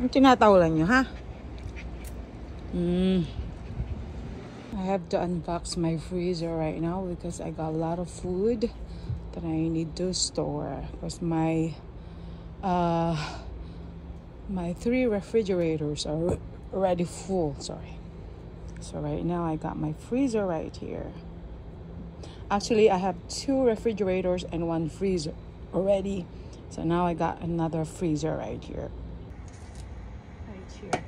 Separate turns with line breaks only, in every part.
Ang tinatawalan nyo, ha? I have to unbox my freezer right now because I got a lot of food that I need to store. Because my 3 refrigerators are already full. Sorry. So right now I got my freezer right here. Actually, I have 2 refrigerators and 1 freezer already. So now I got another freezer right here. Right here.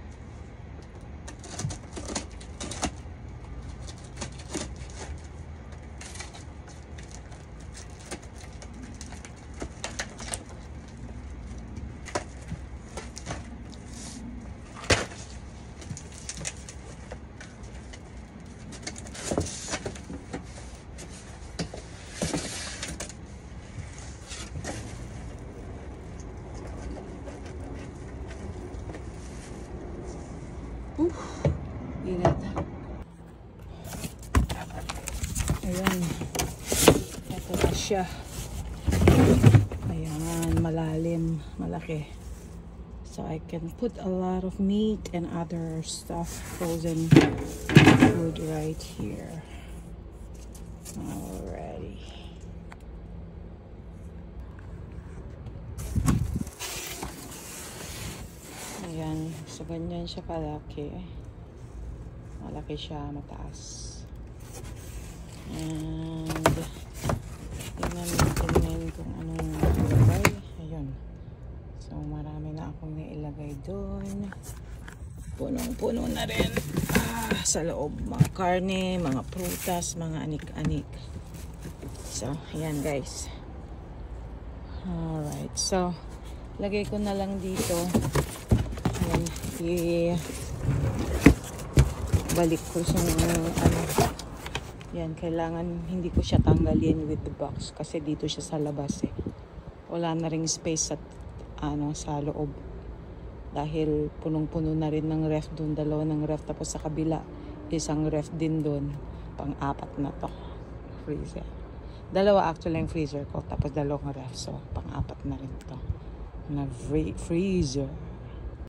Init. Ayan. Ito na siya. Ayan, malalim, malaki. So I can put a lot of meat and other stuff, frozen food right here. Alrighty. Ayan, so ganyan siya kalaki. Malaki siya, mataas. And tingnan natin kung anong ilagay. Ayun. So marami na akong nailagay doon. Punong-puno na rin. Sa loob, mga karne, mga prutas, mga anik-anik. So, ayan guys. Alright, so lagay ko na lang dito. Ayan, balik ko sa yan, kailangan hindi ko siya tanggalin with the box kasi dito siya sa labas wala na ring space sa sa loob dahil punong-puno na rin ng ref doon, 2 ng ref, tapos sa kabila isang ref din doon, pang-4 na to freezer, 2 actually yung freezer ko, tapos 2 ref, so pang-4 na rin to na freezer.